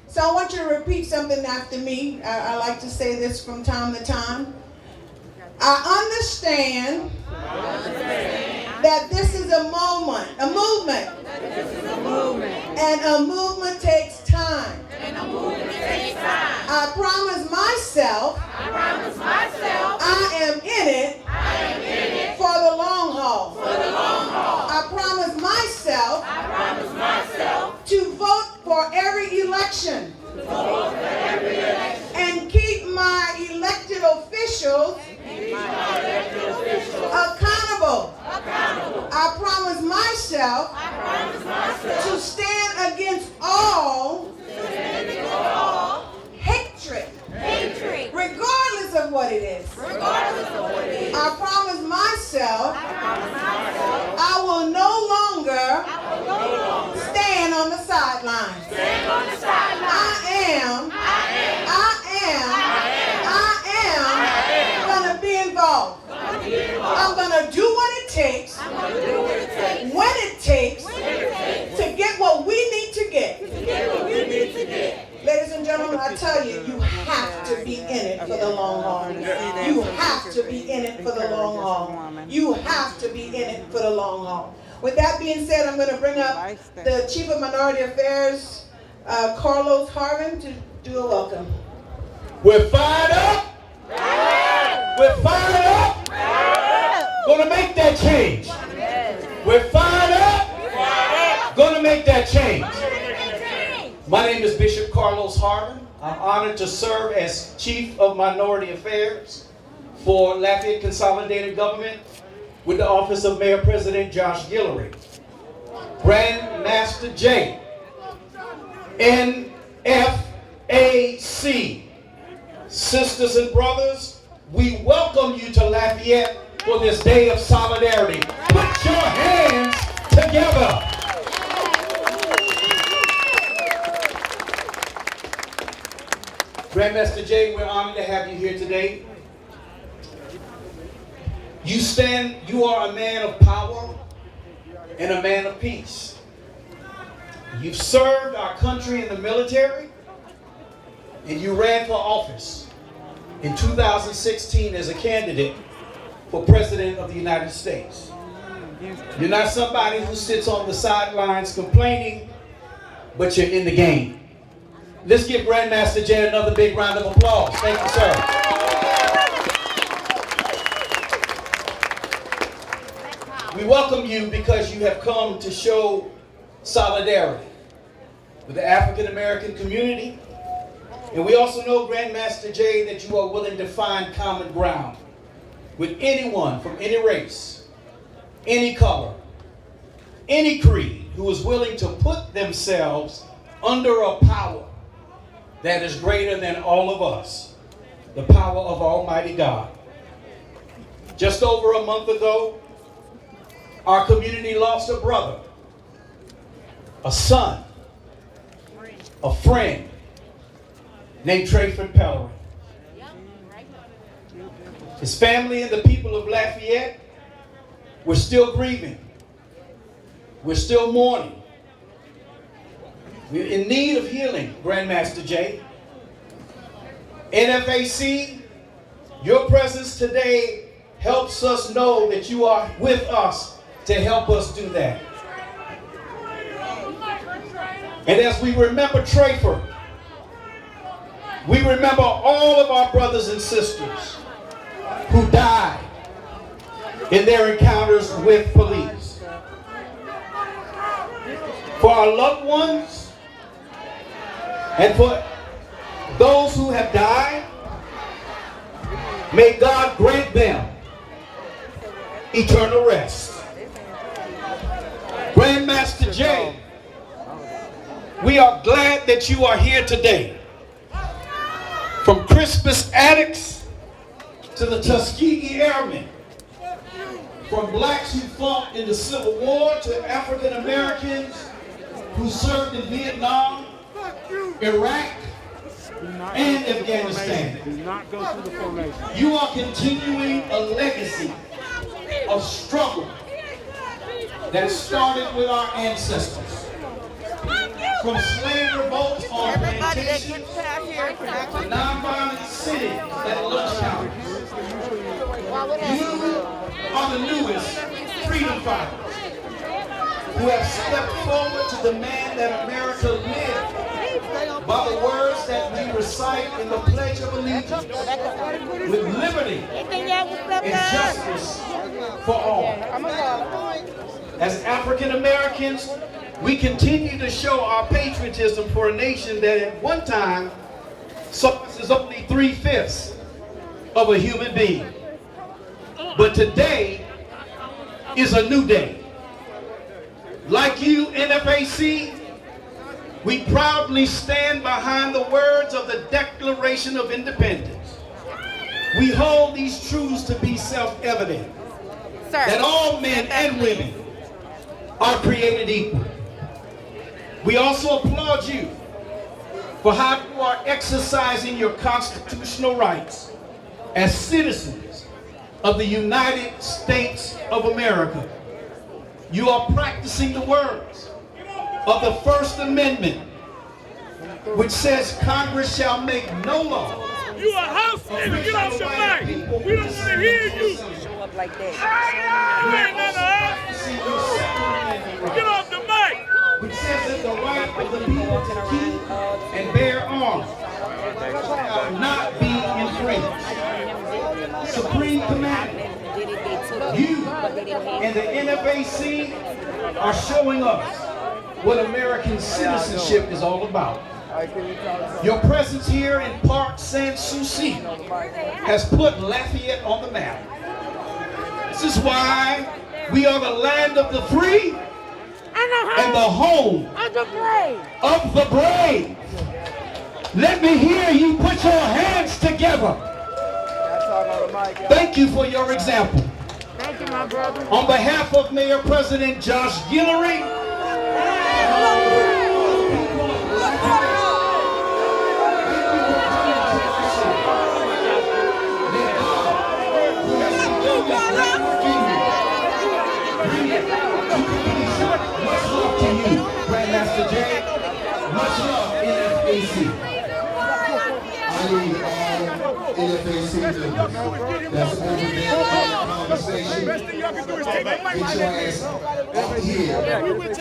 So I want you to repeat something after me. I like to say this from time to time. I understand that this is a movement. And a movement takes time. I promise myself I am in it for the long haul. I promise myself to vote for every election and keep my elected officials accountable. I promise myself to stand against all hatred, regardless of what it is. I promise myself I will no longer stand on the sidelines. I am going to be involved. I'm going to do what it takes, when it takes, to get what we need to get. Ladies and gentlemen, I tell you, you have to be in it for the long haul. You have to be in it for the long haul. You have to be in it for the long haul. With that being said, I'm going to bring up the Chief of Minority Affairs, Carlos Harvin, to do a welcome. We're fired up. We're fired up. Gonna make that change. We're fired up. Gonna make that change. My name is Bishop Carlos Harvin. I'm honored to serve as Chief of Minority Affairs for Lafayette Consolidated Government with the Office of Mayor President Josh Guillory. Grandmaster Jay, NFAC. Sisters and brothers, we welcome you to Lafayette for this day of solidarity. Put your hands together. Grandmaster Jay, we're honored to have you here today. You are a man of power and a man of peace. You've served our country in the military, and you ran for office in 2016 as a candidate for President of the United States. You're not somebody who sits on the sidelines complaining, but you're in the game. Let's give Grandmaster Jay another big round of applause. Thank you, sir. We welcome you because you have come to show solidarity with the African American community. And we also know, Grandmaster Jay, that you are willing to find common ground with anyone from any race, any color, any creed, who is willing to put themselves under a power that is greater than all of us, the power of Almighty God. Just over a month ago, our community lost a brother, a son, a friend named Trayford Pellerin. His family and the people of Lafayette were still grieving. We're still mourning. We're in need of healing, Grandmaster Jay. NFAC, your presence today helps us know that you are with us to help us do that. And as we remember Trayford, we remember all of our brothers and sisters who died in their encounters with police. For our loved ones and for those who have died, may God grant them eternal rest. Grandmaster Jay, we are glad that you are here today. From Crispus Attucks to the Tuskegee Airmen, from blacks who fought in the Civil War to African Americans who served in Vietnam, Iraq, and Afghanistan. Do not go through the formation. You are continuing a legacy of struggle that started with our ancestors. From slave revolts on plantations to nonviolent cities that lunch counters. You are the newest freedom fighters who have stepped forward to demand that America live by the words that we recite in the Pledge of Allegiance, with liberty and justice for all. As African Americans, we continue to show our patriotism for a nation that at one time saw us as only 3/5 of a human being. But today is a new day. Like you, NFAC, we proudly stand behind the words of the Declaration of Independence. We hold these truths to be self-evident, that all men and women are created equal. We also applaud you for how you are exercising your constitutional rights as citizens of the United States of America. You are practicing the words of the First Amendment, which says Congress shall make no law. You a house nigga, get off your mic. We don't want to hear you. Show up like that. You ain't none of us. Get off the mic. Which says that the right of the people to keep and bear arms shall not be infringed. Supreme Commander, you and the NFAC are showing us what American citizenship is all about. Your presence here in Park Sans Souci has put Lafayette on the map. This is why we are the land of the free and the home of the brave. Let me hear you put your hands together. Thank you for your example. Thank you, my brother. On behalf of Mayor President Josh Guillory, much love to you, Grandmaster Jay. Much love, NFAC. I need all all NFAC members that's over there in the conversation, get your ass up here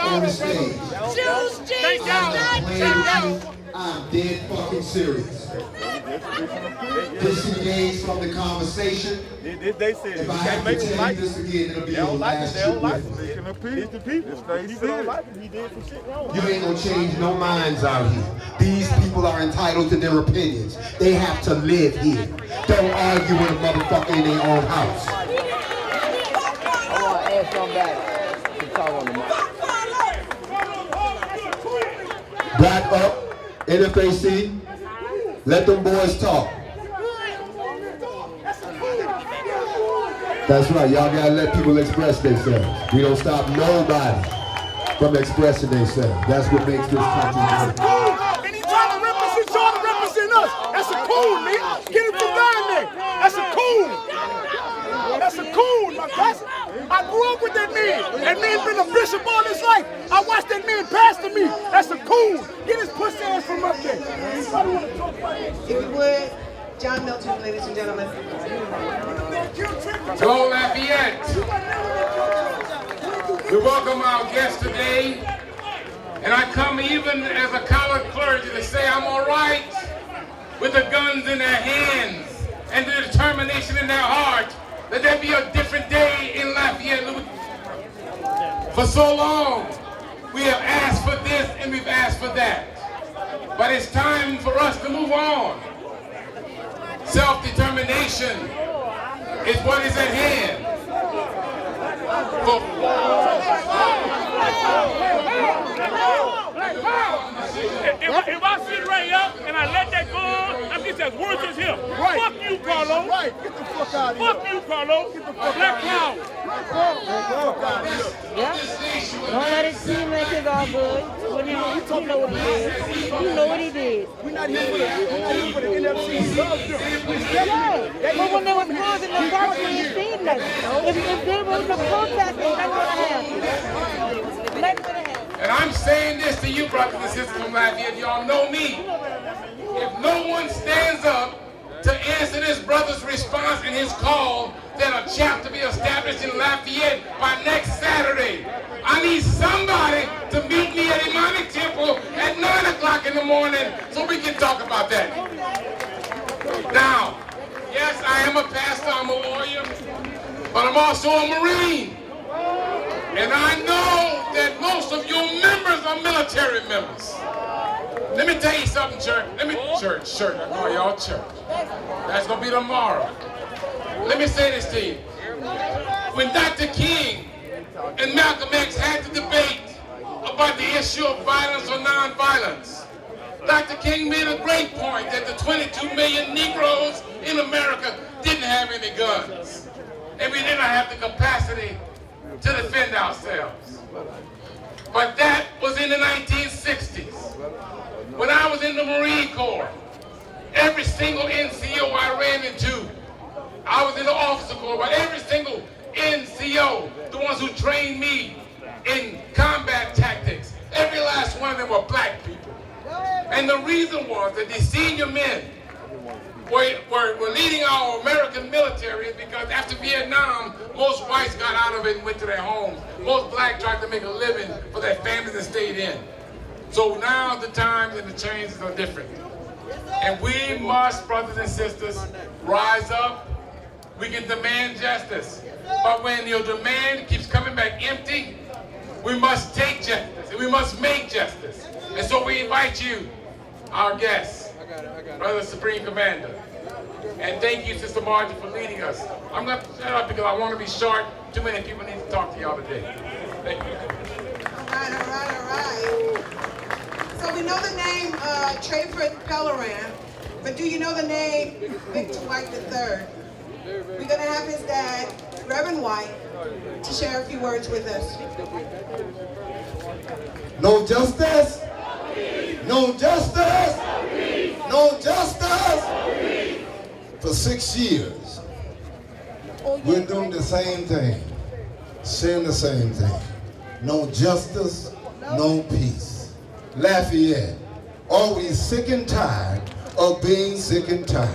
on the stage. Choose Jesus, not I'm Joe. I'm dead fucking serious. Disengage from the conversation. They said If I have to tell you this again, it'll be your last trip with me. It's the people. People don't like him. He did some shit wrong. You ain't gonna change no minds out here. These people are entitled to their opinions. They have to live here. Don't argue with a motherfucker in their own house. I want to ask somebody to talk on the mic. Back up, NFAC. Let them boys talk. That's right, y'all gotta let people express themselves. We don't stop nobody from expressing themselves. That's what makes this country great. And he trying to represent y'all to represent us. That's a coon, nigga. Get him from down there. That's a coon. That's a coon, my cousin. I grew up with that man. That man been a bishop all his life. I watched that man pastor me. That's a coon. Get his pussy ass from up there. If you would, John Milton, ladies and gentlemen. Go Lafayette. We welcome our guests today. And I come even as a colored clergy to say I'm all right with the guns in their hands and the determination in their heart that there be a different day in Lafayette. For so long, we have asked for this and we've asked for that. But it's time for us to move on. Self-determination is what is at hand. If I sit right up and I let that go on, I'm just as worse as him. Right. Fuck you, Carlos. Right. Get the fuck out of here. Fuck you, Carlos. Get the fuck Black Cloud. Yeah. Don't let it seem like it's all good. When you know what he did. You know what he did. We're not here for the NFC. Yeah. But when there was guns in the park, we ain't seen nothing. If they was the protest, that's gonna happen. That's gonna happen. And I'm saying this to you, brothers and sisters from Lafayette, y'all know me. If no one stands up to answer this brother's response and his call that a chapter be established in Lafayette by next Saturday, I need somebody to meet me at Imani Temple at 9 o'clock in the morning so we can talk about that. Now, yes, I am a pastor, I'm a lawyer, but I'm also a Marine. And I know that most of your members are military members. Let me tell you something, church. Church. I call y'all church. That's gonna be tomorrow. Let me say this to you. When Dr. King and Malcolm X had the debate about the issue of violence or nonviolence, Dr. King made a great point that the 22 million Negroes in America didn't have any guns. And we didn't have the capacity to defend ourselves. But that was in the 1960s. When I was in the Marine Corps, every single NCO I ran into, I was in the officer corps, but every single NCO, the ones who trained me in combat tactics, every last one of them were black people. And the reason was that these senior men were leading our American military because after Vietnam, most whites got out of it and went to their homes. Most blacks tried to make a living for their families and stayed in. So now the times and the changes are different. And we must, brothers and sisters, rise up. We can demand justice. But when your demand keeps coming back empty, we must take justice and we must make justice. And so we invite you, our guests, Brother Supreme Commander. And thank you, Sister Margie, for leading us. I'm going to shut up because I want to be short. Too many people need to talk to y'all today. Thank you. All right. So we know the name Trayford Pellerin, but do you know the name Victor White III? We're going to have his dad, Reverend White, to share a few words with us. No justice? No justice? No justice? For 6 years, we're doing the same thing, saying the same thing. No justice, no peace. Lafayette, are we sick and tired of being sick and tired?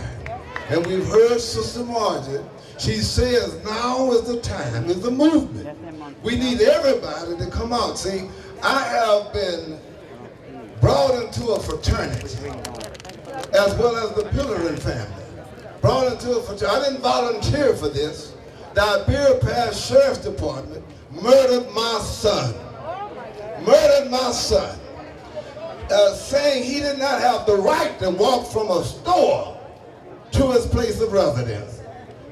And we've heard Sister Margaret. She says now is the time, is the movement. We need everybody to come out. See, I have been brought into a fraternity as well as the Pillarin family. Brought into a fraternity. I didn't volunteer for this. The Iberia Pass Sheriff's Department murdered my son. Murdered my son. Saying he did not have the right to walk from a store to his place of residence.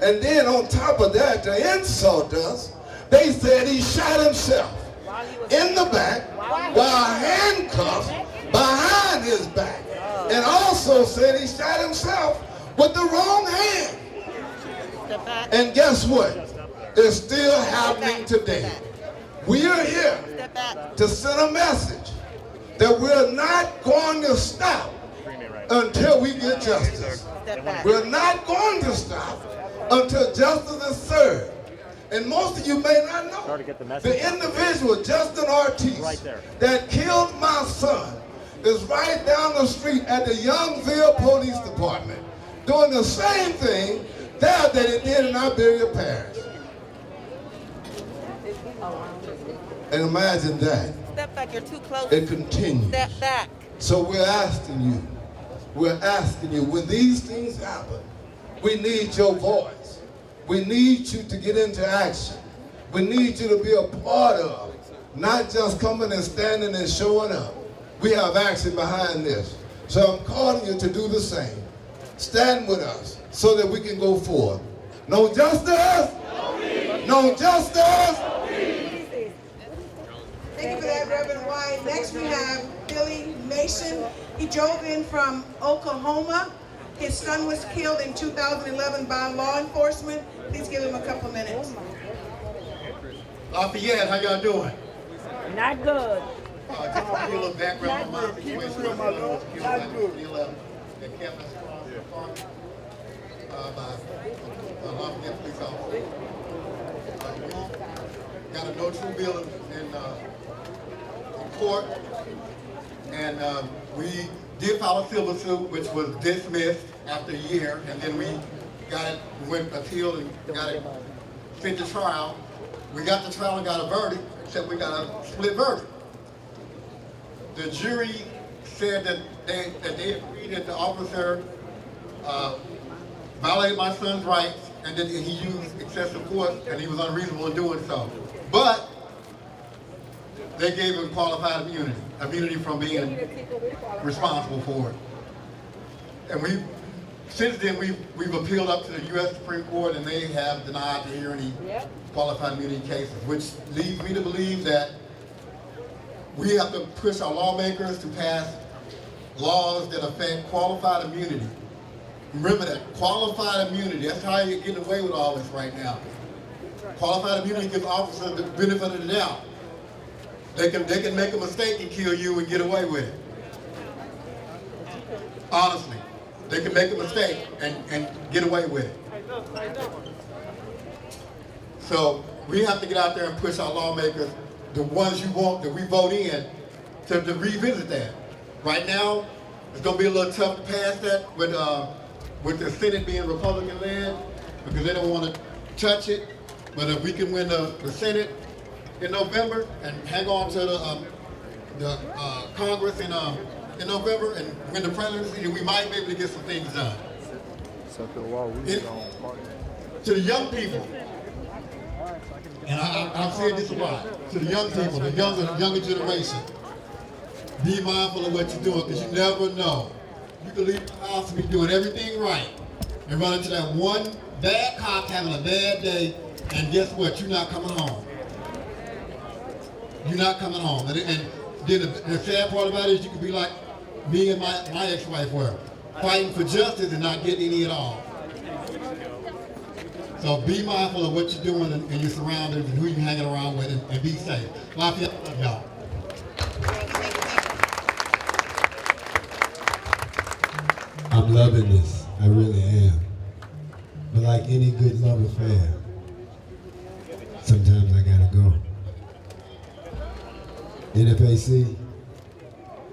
And then on top of that, to insult us, they said he shot himself in the back while handcuffed behind his back. And also said he shot himself with the wrong hand. And guess what? It's still happening today. We are here to send a message that we're not going to stop until we get justice. We're not going to stop until justice is served. And most of you may not know, the individual, Justin Ortiz, that killed my son, is right down the street at the Youngville Police Department, doing the same thing there that it did in Iberia Parish. And imagine that. Step back, you're too close. It continues. Step back. So we're asking you, when these things happen, we need your voice. We need you to get into action. We need you to be a part of, not just coming and standing and showing up. We have action behind this. So I'm calling you to do the same. Stand with us so that we can go forward. No justice? No justice? Thank you for that, Reverend White. Next we have Billy Mason. He drove in from Oklahoma. His son was killed in 2011 by law enforcement. Please give him a couple minutes. Lafayette, how y'all doing? Not good. Just to give you a little background on my situation. My son was killed back in 2011 at Camp Farm by Lafayette police officer. We got a no true bill in court, and we did file a civil suit, which was dismissed after a year, and then we got it, went appealed and got it sent to trial. We got the trial and got a verdict, except we got a split verdict. The jury said that they agreed that the officer violated my son's rights and that he used excessive force and he was unreasonable in doing so. But they gave him qualified immunity from being responsible for it. And since then we've appealed up to the U.S. Supreme Court, and they have denied to hear any qualified immunity cases, which leads me to believe that we have to push our lawmakers to pass laws that affect qualified immunity. Remember that, qualified immunity, that's how you're getting away with all this right now. Qualified immunity gives officers the benefit of the doubt. They can make a mistake and kill you and get away with it. Honestly, they can make a mistake and get away with it. So we have to get out there and push our lawmakers, the ones you want that we vote in, to revisit that. Right now, it's going to be a little tough to pass that with the Senate being Republican-led, because they don't want to touch it. But if we can win the Senate in November and hang on to the Congress in November and win the presidency, we might be able to get some things done. To the young people, and I've said this a lot, to the young people, the younger generation, be mindful of what you're doing, because you never know. You can leave the house and be doing everything right and run into that one bad cop having a bad day, and guess what? You're not coming home. You're not coming home. And then the sad part about it is you could be like me and my ex-wife were, fighting for justice and not getting any at all. So be mindful of what you're doing and your surroundings and who you're hanging around with, and be safe. Lafayette, y'all. I'm loving this. I really am. But like any good love affair, sometimes I gotta go. NFAC,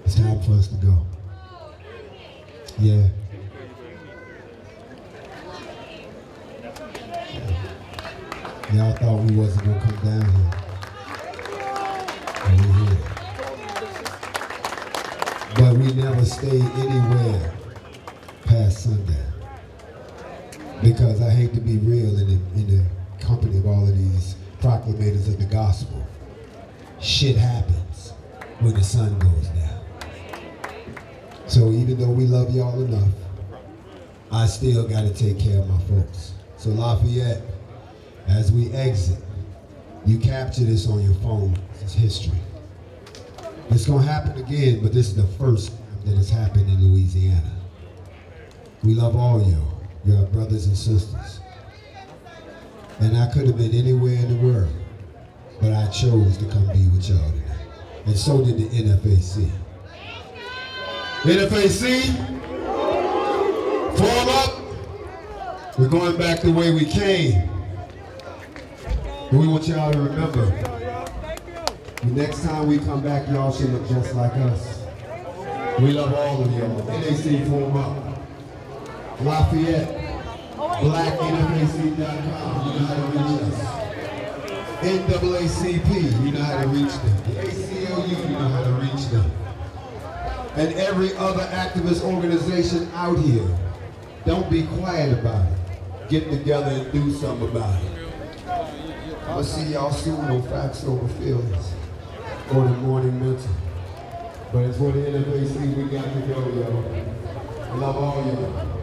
it's time for us to go. Yeah. Y'all thought we wasn't gonna come down here. And we're here. But we never stayed anywhere past sundown. Because I hate to be real in the company of all of these proclamators of the gospel. Shit happens when the sun goes down. So even though we love y'all enough, I still gotta take care of my folks. So Lafayette, as we exit, you capture this on your phone. It's history. It's gonna happen again, but this is the first time that it's happened in Louisiana. We love all y'all. You're our brothers and sisters. And I could have been anywhere in the world, but I chose to come be with y'all tonight. And so did the NFAC. NFAC, form up. We're going back the way we came. But we want y'all to remember, the next time we come back, y'all should look just like us. We love all of y'all. NAC, form up. Lafayette, blackNFAC.com, you know how to reach us. NAACP, you know how to reach them. The ACLU, you know how to reach them. And every other activist organization out here, don't be quiet about it. Get together and do something about it. I'll see y'all soon on Facts Over Feelings or the Morning Mental. But it's for the NFAC, we got to go, y'all. I love all y'all.